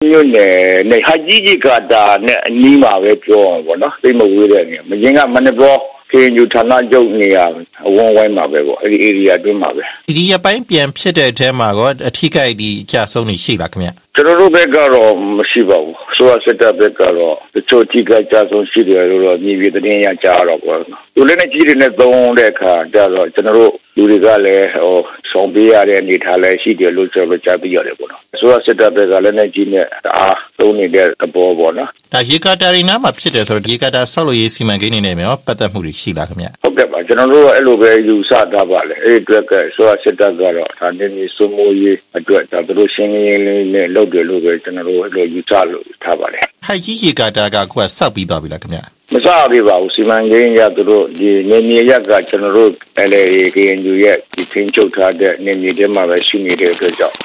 မြို့နယ်ဟာကြီးကြီးကတာနဲ့အနီးမှာပဲပြောအောင်ပေါ့နော်သိမဝေးတဲ့နေမင်းကမနဘောခေညူဌာနချုပ်နေရအဝန်းဝိုင်းမှာပဲပေါ့အဲ့ဒီ area အတွင်းမှာပဲဒီရပိုင်းပြန်ဖြစ်တဲ့အထဲမှာကအထီးကိုက်ဒီအကြဆုံးနေရှိလားခင်ဗျကျွန်တော်တို့ဘက်ကတော့မရှိပါဘူးဆိုတော့စစ်တပ်ဘက်ကတော့တချို့ကြီးကကြဆုံးရှိတယ်လို့တော့မြေပြင်သတင်းရကြားတော့ပေါ့သူလည်းနဲ့ကြီးတွေနဲ့သုံးတဲ့အခါကျတော့ကျွန်တော်တို့လူတွေကလည်းဆောင်ပေးရတဲ့အနေထားလည်းရှိတယ်လို့ကျွန်တော်ကြားသိရတယ်ပေါ့နော်ဆိုတော့စစ်တပ်ဘက်ကလည်းနဲ့ကြီးနဲ့အားသုံးနေတဲ့သဘောပေါ့နော်ဒါရေကာတာရီနာမှာဖြစ်တယ်ဆိုတော့ရေကာတာဆောက်လုပ်ရေးစီမံကိန်းနေနဲ့ရောပတ်သက်မှုတွေရှိလားခင်ဗျဟုတ်ကဲ့ပါကျွန်တော်တို့အဲ့လိုပဲယူဆထားပါလေအဲ့အတွက်ကဆိုတော့စစ်တပ်ကတော့ဒါနေနေစုမိုးရေးအတွက်ဒါတို့ရှင်းရင်းလေးနဲ့လုပ်တယ်လို့ပဲကျွန်တော်တို့အဲ့လိုယူဆလို့ထားပါလေဟိုက်ကြီးရေကာတာကကိုယ်ဆောက်ပြီးသွားပြီလားခင်ဗျမစားပြပါဘူးစီမံကိန်းရသူတို့ဒီနေမြေရက်ကကျွန်တော်တို့ LAKNU ရဲ့ဒီထင်းချုပ်ထားတဲ့နေမြေတွေမှာပဲရှိနေတဲ့အတွက်ကြောင့်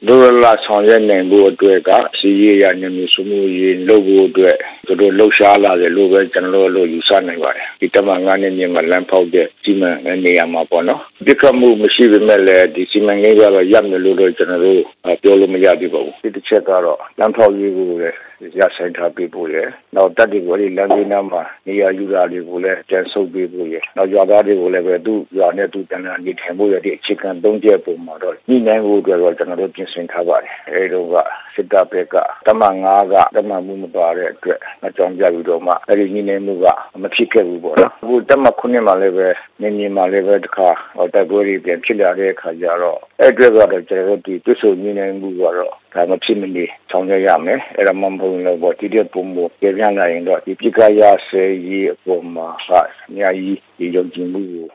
လူလာဆောင်ရွက်နိုင်ဖို့အတွက်ကစီရရနေမျိုးစုမှုရေးလုပ်ဖို့အတွက်သူတို့လှုပ်ရှားလာတယ်လို့ပဲကျွန်တော်တို့ယူဆနိုင်ပါတယ်ဒီတမန်9နှစ်မြင့်မှာလမ်းဖောက်တဲ့စီမံနေရာမှာပေါ့နော်ပြခတ်မှုမရှိပေမဲ့လည်းဒီစီမံကိန်းကတော့ရပ်မယ်လို့တော့ကျွန်တော်တို့ပြောလို့မရသေးပါဘူးဒီတစ်ချက်ကတော့လမ်းဖောက်ရေးကိုလည်းရဆိုင်ထားပေးဖို့ရယ်နောက်တက်တွေကိုဒီလမ်းဘေးနားမှာနေရာယူတာတွေကိုလည်းကျန်ဆုပ်ပေးဖို့ရယ်နောက်ရွာသားတွေကိုလည်းပဲသူ့ရွာနဲ့သူ့တန်တာနေထိုင်ဖို့ရတဲ့အခြေခံ၃ချက်ပုံမှာတော့ညှိနှိုင်းဖို့အတွက်တော့ကျွန်တော်တို့ပြင်ဆင်ထားပါတယ်အဲဒီတော့ကစစ်တပ်ဘက်ကတမန်9ကတမန်မှုမပါတဲ့အတွက်အကြောင်းပြပြီးတော့မှအဲဒီညှိနှိုင်းမှုကမဖြစ်ခဲ့ဘူးပေါ့နော်အခုတမန်9မှာလည်းပဲနေမြေမှာလည်းပဲတခါတိုက်ပွဲတွေပြန်ဖြစ်လာတဲ့အခါကျတော့အဲဒီအတွက်ကတော့ကျွန်တော်တို့ဒီတွစ်ဆုံညှိနှိုင်းမှုကတော့ဒါမဖြစ်မနေဆောင်ရွက်ရမယ်အဲ့ဒါမှမဟုတ်လို့ပေါ့ဒီတဲ့ပုံမပြန်လာရင်တော့ဒီပြကရဆဲရေးအပေါ်မှာအများကြီးဒီယုံကြည်မှုကို